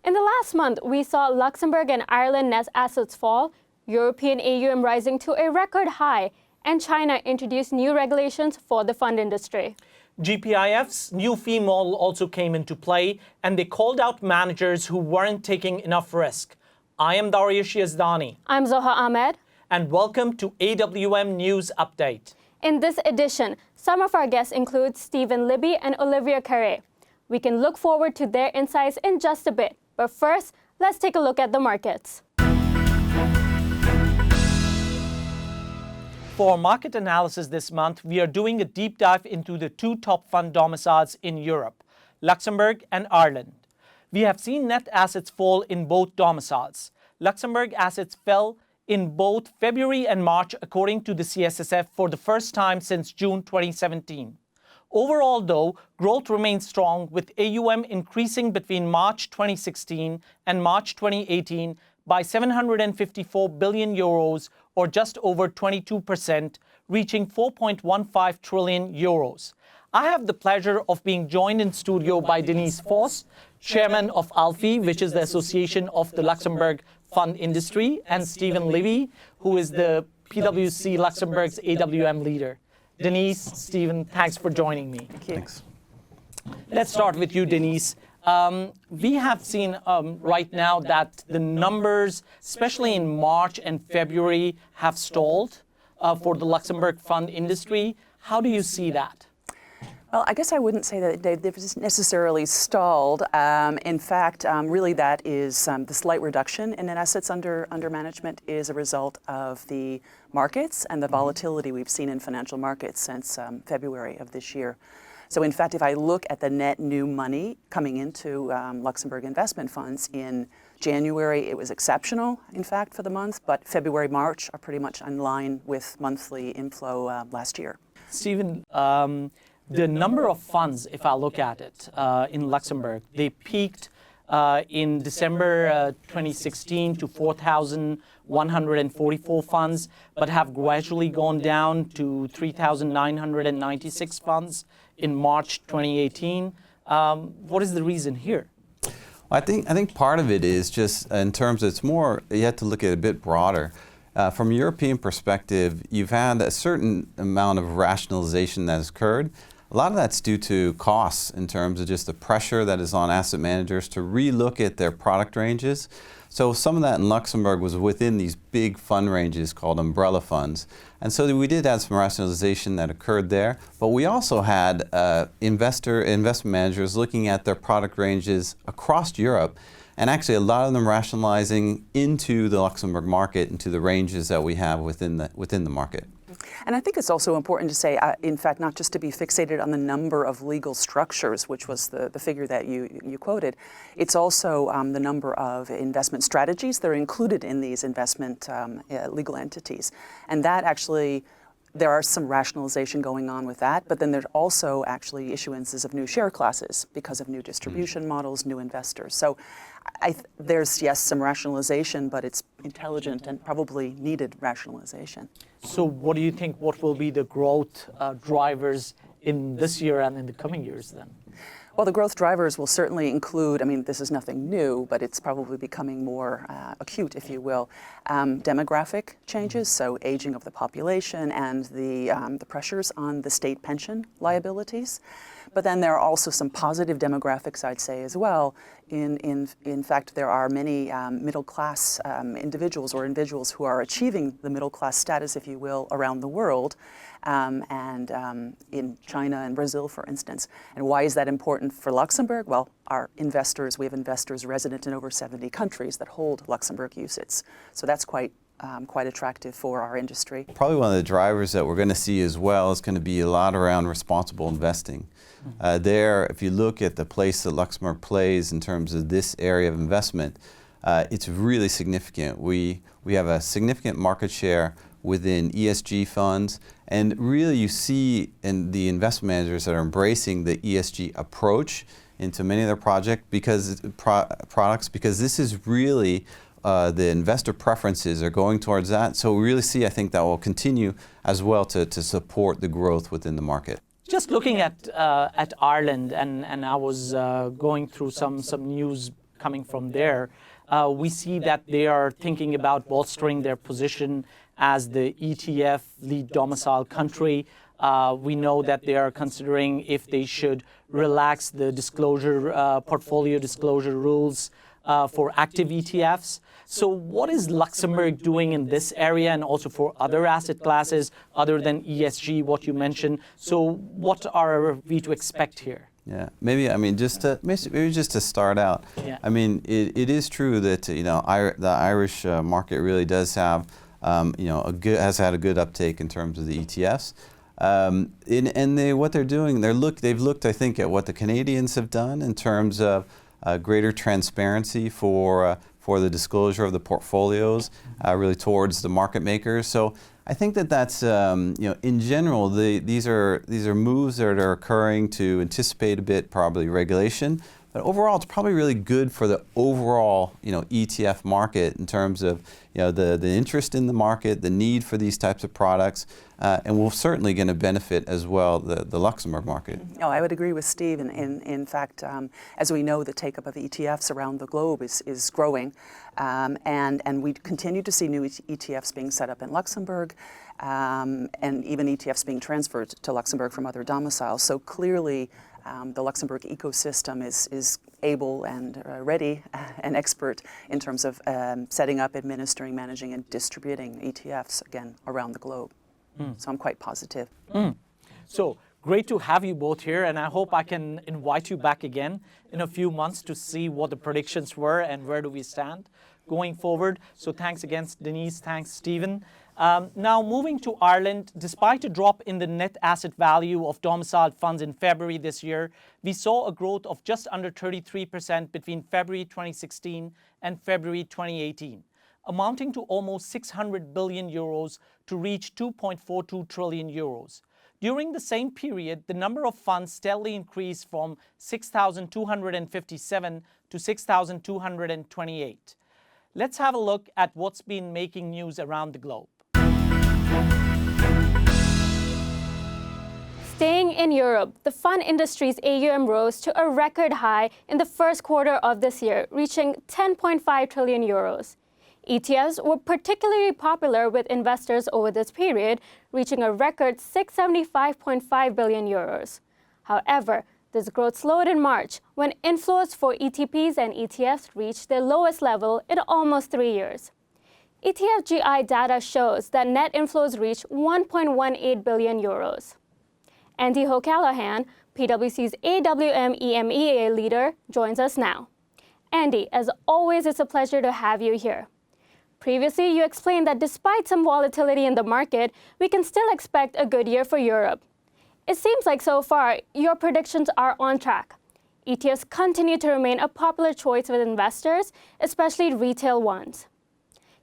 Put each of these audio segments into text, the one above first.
In the last month, we saw Luxembourg and Ireland net assets fall, European AUM rising to a record high, and China introduced new regulations for the fund industry. GPIF's new fee model also came into play, and they called out managers who weren't taking enough risk. I am Dariush Yazdani. I'm Zoha Ahmed. And welcome to AWM News Update. In this edition, some of our guests include Stephen Libby and Olivia Carre. We can look forward to their insights in just a bit. But first, let's take a look at the markets. For market analysis this month, we are doing a deep dive into the two top fund domiciles in Europe, Luxembourg and Ireland. We have seen net assets fall in both domiciles. Luxembourg assets fell in both February and March, according to the CSSF, for the first time since June 2017. Overall, though, growth remains strong, with AUM increasing between March 2016 and March 2018 by 754 billion euros, or just over 22%, reaching 4.15 trillion euros. I have the pleasure of being joined in studio by Denise Voss, chairman of ALFI, which is the Association of the Luxembourg Fund Industry, and Stephen Libby, who is the PwC Luxembourg's AWM leader. Denise, Stephen, thanks for joining me. Thanks. Let's start with you, Denise. We have seen right now that the numbers, especially in March and February, have stalled for the Luxembourg fund industry. How do you see that? Well, I guess I wouldn't say that they've necessarily stalled. In fact, really that is the slight reduction in net assets under management is a result of the markets and the volatility we've seen in financial markets since February of this year. So in fact, if I look at the net new money coming into Luxembourg investment funds in January, it was exceptional, in fact, for the month, but February, March are pretty much in line with monthly inflow last year. Stephen, the number of funds, if I look at it, in Luxembourg, they peaked in December 2016 to 4,144 funds, but have gradually gone down to 3,996 funds in March 2018. What is the reason here? Well, I think part of it is just in terms of, it's more, you have to look at it a bit broader. From a European perspective, you've had a certain amount of rationalization that has occurred. A lot of that's due to costs in terms of just the pressure that is on asset managers to relook at their product ranges. So some of that in Luxembourg was within these big fund ranges called umbrella funds. And so we did have some rationalization that occurred there, but we also had investment managers looking at their product ranges across Europe, and actually a lot of them rationalizing into the Luxembourg market, into the ranges that we have within the market. And I think it's also important to say, in fact, not just to be fixated on the number of legal structures, which was the figure that you quoted. It's also the number of investment strategies that are included in these investment legal entities. And that actually, there are some rationalization going on with that, but then there's also actually issuances of new share classes because of new distribution models, new investors. So there's, yes, some rationalization, but it's intelligent and probably needed rationalization. So what do you think, what will be the growth drivers in this year and in the coming years then? Well, the growth drivers will certainly include, I mean, this is nothing new, but it's probably becoming more acute, if you will, demographic changes, so aging of the population and the pressures on the state pension liabilities. But then there are also some positive demographics, I'd say, as well. In fact, there are many middle-class individuals or individuals who are achieving the middle-class status, if you will, around the world, and in China and Brazil, for instance. And why is that important for Luxembourg? Well, we have investors resident in over 70 countries that hold Luxembourg UCITS. So that's quite attractive for our industry. Probably one of the drivers that we're going to see as well is going to be a lot around responsible investing. There, if you look at the place that Luxembourg plays in terms of this area of investment, it's really significant. We have a significant market share within ESG funds, and really you see in the investment managers that are embracing the ESG approach into many of their products because this is really the investor preferences are going towards that. So we really see, I think, that will continue as well to support the growth within the market. Just looking at Ireland, and I was going through some news coming from there. We see that they are thinking about bolstering their position as the ETF lead domicile country. We know that they are considering if they should relax the disclosure, portfolio disclosure rules for active ETFs. So what is Luxembourg doing in this area and also for other asset classes other than ESG, what you mentioned? So what are we to expect here? Yeah, maybe just to start out. Yeah. It is true that the Irish market really does have has had a good uptake in terms of the ETFs. What they're doing, they've looked, I think, at what the Canadians have done in terms of greater transparency for the disclosure of the portfolios, really towards the market makers. So I think that's in general these are moves that are occurring to anticipate a bit probably regulation. But overall, it's probably really good for the overall ETF market in terms of the interest in the market, the need for these types of products, and we're certainly going to benefit as well the Luxembourg market. No, I would agree with Steve. In fact, as we know, the take-up of ETFs around the globe is growing, and we continue to see new ETFs being set up in Luxembourg, and even ETFs being transferred to Luxembourg from other domiciles. So clearly, the Luxembourg ecosystem is able and ready and expert in terms of setting up, administering, managing, and distributing ETFs, again, around the globe. So I'm quite positive. So great to have you both here, and I hope I can invite you back again in a few months to see what the predictions were and where do we stand going forward. So thanks again, Denise. Thanks, Stephen. Now moving to Ireland, despite a drop in the net asset value of domiciled funds in February this year, we saw a growth of just under 33% between February 2016 and February 2018, amounting to almost 600 billion euros to reach 2.42 trillion euros. During the same period, the number of funds steadily increased from 6,257 to 6,228. Let's have a look at what's been making news around the globe. Staying in Europe, the fund industry's AUM rose to a record high in the first quarter of this year, reaching 10.5 trillion euros. ETFs were particularly popular with investors over this period, reaching a record 675.5 billion euros. However, this growth slowed in March when inflows for ETPs and ETFs reached their lowest level in almost 3 years. ETFGI data shows that net inflows reached 1.18 billion euros. Andy O'Callaghan, PwC's AWM EMEA leader, joins us now. Andy, as always, it's a pleasure to have you here. Previously, you explained that despite some volatility in the market, we can still expect a good year for Europe. It seems like so far, your predictions are on track. ETFs continue to remain a popular choice with investors, especially retail ones.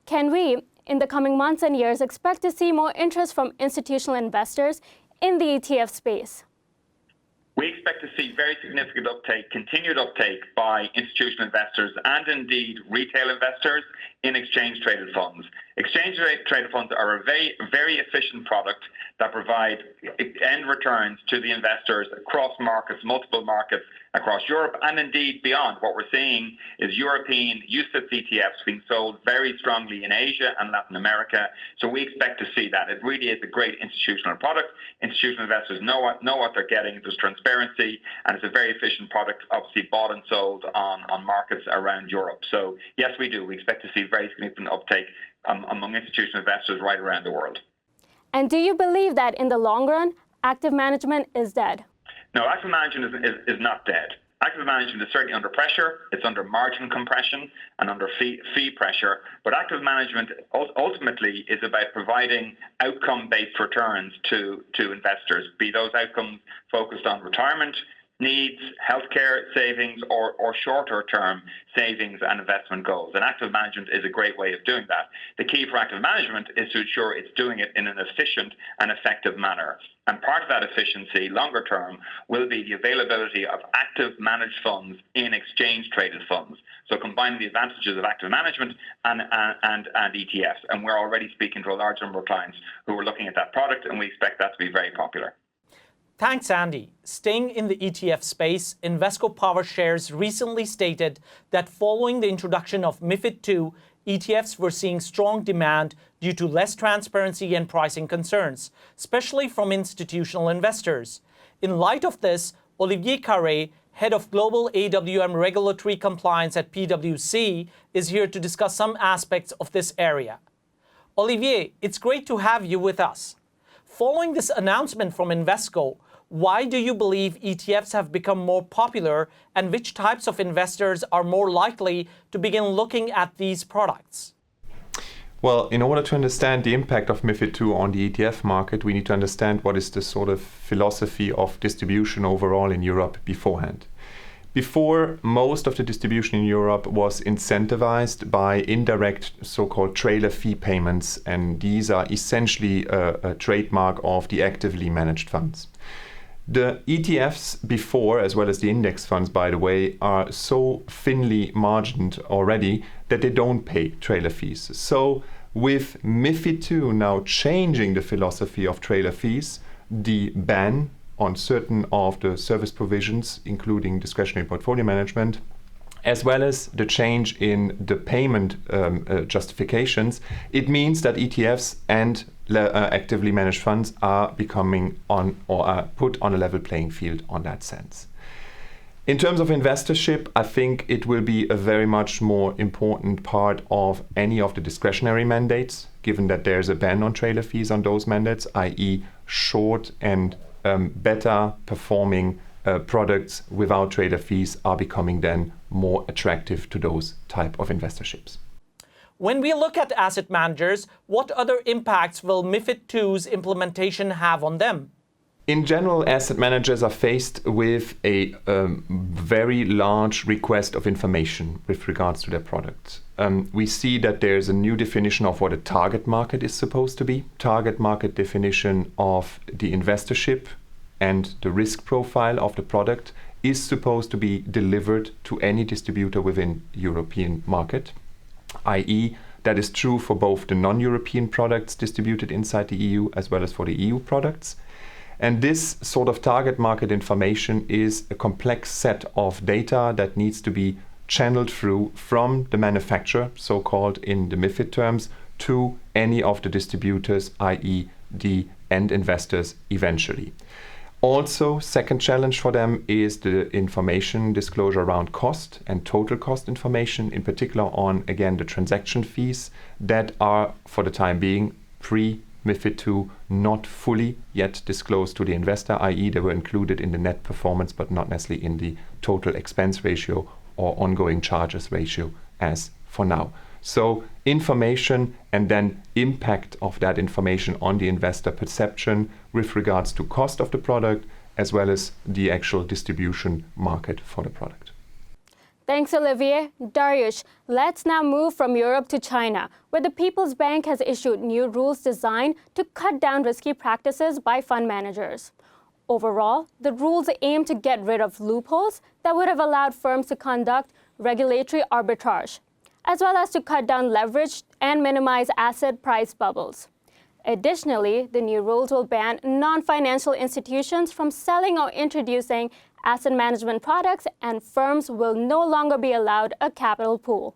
Can we, in the coming months and years, expect to see more interest from institutional investors in the ETF space? We expect to see very significant uptake, continued uptake by institutional investors and indeed retail investors in exchange-traded funds. Exchange-traded funds are a very efficient product that provide end returns to the investors across markets, multiple markets across Europe and indeed beyond. What we're seeing is European UCITS ETFs being sold very strongly in Asia and Latin America. So we expect to see that. It really is a great institutional product. Institutional investors know what they're getting. There's transparency and it's a very efficient product, obviously bought and sold on markets around Europe. So yes, we do. We expect to see very significant uptake among institutional investors right around the world. And do you believe that in the long run, active management is dead? No, active management is not dead. Active management is certainly under pressure. It's under margin compression and under fee pressure. But active management ultimately is about providing outcome-based returns to investors, be those outcomes focused on retirement needs, healthcare savings, or shorter-term savings and investment goals. And active management is a great way of doing that. The key for active management is to ensure it's doing it in an efficient and effective manner. And part of that efficiency, longer term, will be the availability of active managed funds in exchange-traded funds. So combining the advantages of active management and ETFs. And we're already speaking to a large number of clients who are looking at that product, and we expect that to be very popular. Thanks, Andy. Staying in the ETF space, Invesco Power Shares recently stated that following the introduction of MiFID II, ETFs were seeing strong demand due to less transparency and pricing concerns, especially from institutional investors. In light of this, Olivier Carré, Head of Global AWM Regulatory Compliance at PwC, is here to discuss some aspects of this area. Olivier, it's great to have you with us. Following this announcement from Invesco, why do you believe ETFs have become more popular, and which types of investors are more likely to begin looking at these products? Well, in order to understand the impact of MiFID II on the ETF market, we need to understand what is the sort of philosophy of distribution overall in Europe beforehand. Before, most of the distribution in Europe was incentivized by indirect so-called trailer fee payments, and these are essentially a trademark of the actively managed funds. The ETFs before, as well as the index funds, by the way, are so thinly margined already that they don't pay trailer fees. So with MiFID II now changing the philosophy of trailer fees, the ban on certain of the service provisions, including discretionary portfolio management, as well as the change in the payment justifications, it means that ETFs and actively managed funds are becoming on or are put on a level playing field on that sense. In terms of investorship, I think it will be a very much more important part of any of the discretionary mandates, given that there's a ban on trailer fees on those mandates, i.e. short and better performing products without trailer fees are becoming then more attractive to those type of investorships. When we look at asset managers, what other impacts will MiFID II's implementation have on them? In general, asset managers are faced with a very large request of information with regards to their products. We see that there's a new definition of what a target market is supposed to be. Target market definition of the investorship and the risk profile of the product is supposed to be delivered to any distributor within European market, i.e. that is true for both the non-European products distributed inside the EU as well as for the EU products. And this sort of target market information is a complex set of data that needs to be channeled through from the manufacturer, so-called in the MiFID terms, to any of the distributors, i.e. the end investors eventually. Also, second challenge for them is the information disclosure around cost and total cost information, in particular on, again, the transaction fees that are, for the time being, pre-MiFID II, not fully yet disclosed to the investor, i.e. they were included in the net performance, but not necessarily in the total expense ratio or ongoing charges ratio as for now. So information and then impact of that information on the investor perception with regards to cost of the product as well as the actual distribution market for the product. Thanks, Olivier. Dariush, let's now move from Europe to China, where the People's Bank has issued new rules designed to cut down risky practices by fund managers. Overall, the rules aim to get rid of loopholes that would have allowed firms to conduct regulatory arbitrage, as well as to cut down leverage and minimize asset price bubbles. Additionally, the new rules will ban non-financial institutions from selling or introducing asset management products, and firms will no longer be allowed a capital pool.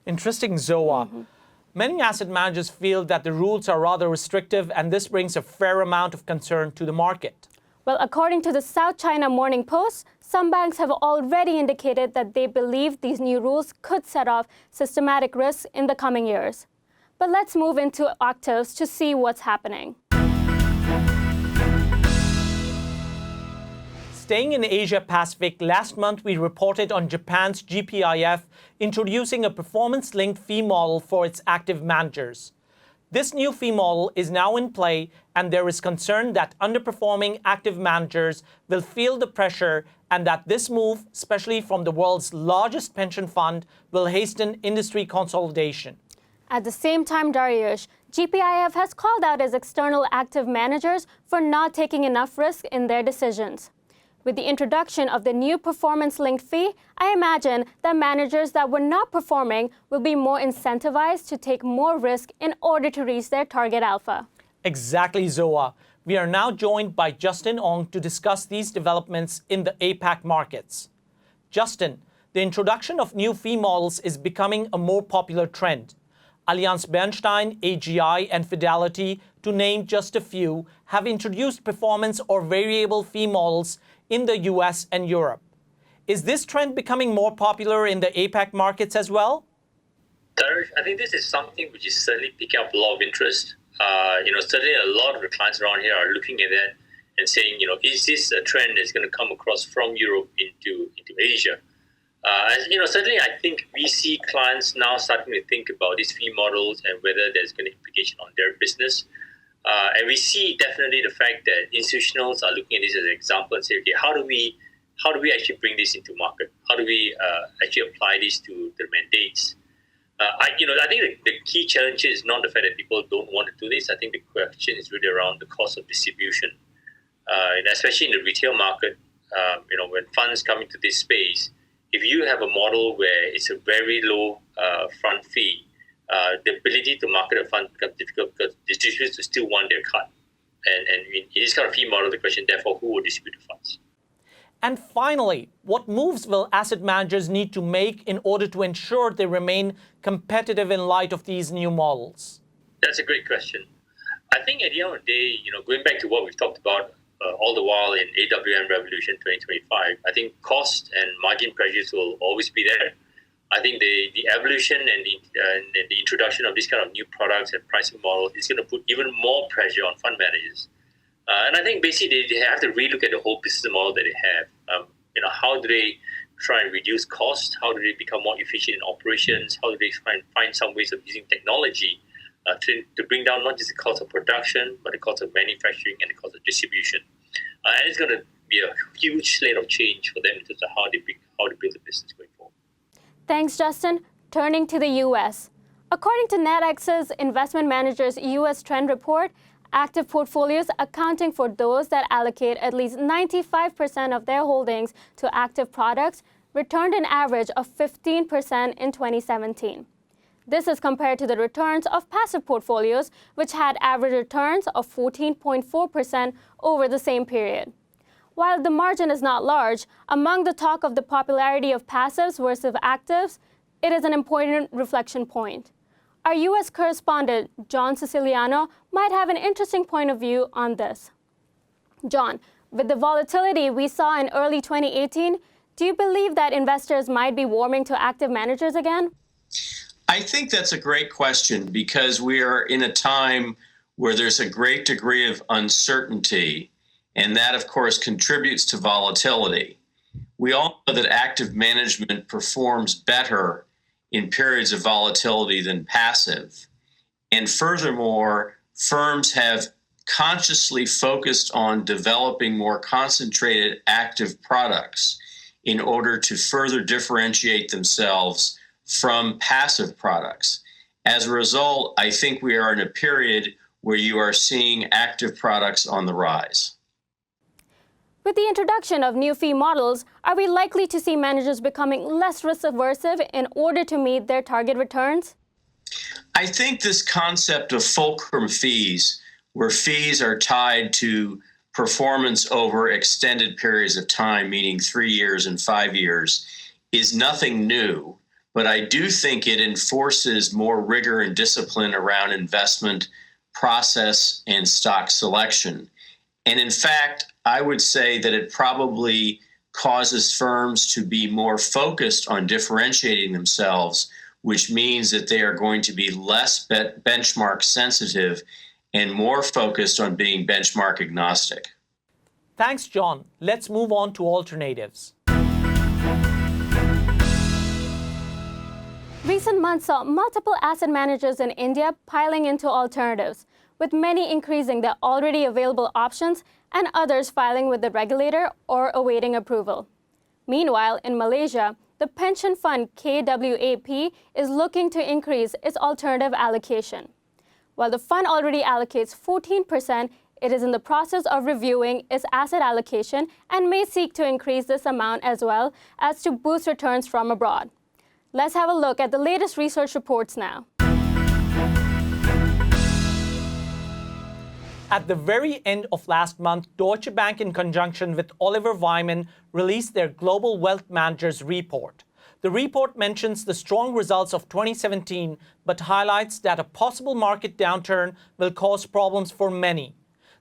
Interesting, Zoa. Many asset managers feel that the rules are rather restrictive, and this brings a fair amount of concern to the market. Well, according to the South China Morning Post, some banks have already indicated that they believe these new rules could set off systematic risks in the coming years. But let's move into actives to see what's happening. Staying in Asia-Pacific, last month we reported on Japan's GPIF introducing a performance-linked fee model for its active managers. This new fee model is now in play, and there is concern that underperforming active managers will feel the pressure, and that this move, especially from the world's largest pension fund, will hasten industry consolidation. At the same time, Dariush, GPIF has called out its external active managers for not taking enough risk in their decisions. With the introduction of the new performance-linked fee, I imagine that managers that were not performing will be more incentivized to take more risk in order to reach their target alpha. Exactly, Zoa. We are now joined by Justin Ong to discuss these developments in the APAC markets. Justin, the introduction of new fee models is becoming a more popular trend. Allianz Bernstein, AGI, and Fidelity, to name just a few, have introduced performance or variable fee models in the US and Europe. Is this trend becoming more popular in the APAC markets as well? Darsh, I think this is something which is certainly picking up a lot of interest. Certainly a lot of the clients around here are looking at that and saying, is this a trend that's going to come across from Europe into Asia? Certainly I think we see clients now starting to think about these fee models and whether there's going to be implication on their business. And we see definitely the fact that institutionals are looking at this as an example and say, okay, how do we actually bring this into market? How do we actually apply this to the mandates? I think the key challenge is not the fact that people don't want to do this. I think the question is really around the cost of distribution, and especially in the retail market. When funds come into this space, if you have a model where it's a very low front fee, the ability to market a fund becomes difficult because distributors still want their cut. And in this kind of fee model, the question, therefore, who will distribute the funds? And finally, what moves will asset managers need to make in order to ensure they remain competitive in light of these new models? That's a great question. I think at the end of the day, going back to what we've talked about all the while in AWM Revolution 2025, I think cost and margin pressures will always be there. I think the evolution and the introduction of this kind of new products and pricing models is going to put even more pressure on fund managers. And I think basically they have to relook at the whole business model that they have. How do they try and reduce cost? How do they become more efficient in operations? How do they find some ways of using technology to bring down not just the cost of production, but the cost of manufacturing and the cost of distribution? And it's going to be a huge slate of change for them in terms of how they build a business going forward. Thanks, Justin. Turning to the U.S. According to NetX's Investment Manager's U.S. Trend Report, active portfolios accounting for those that allocate at least 95% of their holdings to active products returned an average of 15% in 2017. This is compared to the returns of passive portfolios, which had average returns of 14.4% over the same period. While the margin is not large, among the talk of the popularity of passives versus actives, it is an important reflection point. Our U.S. correspondent, John Siciliano, might have an interesting point of view on this. John, with the volatility we saw in early 2018, do you believe that investors might be warming to active managers again? I think that's a great question because we are in a time where there's a great degree of uncertainty, and that, of course, contributes to volatility. We all know that active management performs better in periods of volatility than passive. And furthermore, firms have consciously focused on developing more concentrated active products in order to further differentiate themselves from passive products. As a result, I think we are in a period where you are seeing active products on the rise. With the introduction of new fee models, are we likely to see managers becoming less risk-averse in order to meet their target returns? I think this concept of fulcrum fees, where fees are tied to performance over extended periods of time, meaning 3 years and 5 years, is nothing new. But I do think it enforces more rigor and discipline around investment process and stock selection. And in fact, I would say that it probably causes firms to be more focused on differentiating themselves, which means that they are going to be less benchmark sensitive and more focused on being benchmark agnostic. Thanks, John. Let's move on to alternatives. Recent months saw multiple asset managers in India piling into alternatives, with many increasing their already available options and others filing with the regulator or awaiting approval. Meanwhile, in Malaysia, the pension fund KWAP is looking to increase its alternative allocation. While the fund already allocates 14%, it is in the process of reviewing its asset allocation and may seek to increase this amount as well as to boost returns from abroad. Let's have a look at the latest research reports now. At the very end of last month, Deutsche Bank, in conjunction with Oliver Wyman, released their Global Wealth Managers report. The report mentions the strong results of 2017, but highlights that a possible market downturn will cause problems for many.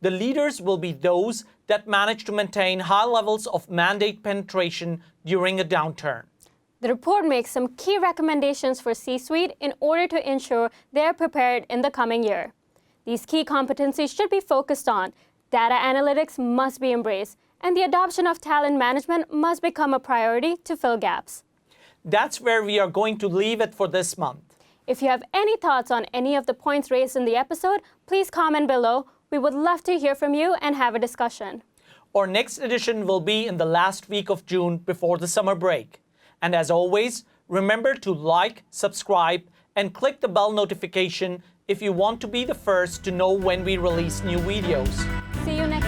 The leaders will be those that manage to maintain high levels of mandate penetration during a downturn. The report makes some key recommendations for C-suite in order to ensure they are prepared in the coming year. These key competencies should be focused on. Data analytics must be embraced, and the adoption of talent management must become a priority to fill gaps. That's where we are going to leave it for this month. If you have any thoughts on any of the points raised in the episode, please comment below. We would love to hear from you and have a discussion. Our next edition will be in the last week of June before the summer break. And as always, remember to like, subscribe, and click the bell notification if you want to be the first to know when we release new videos. See you next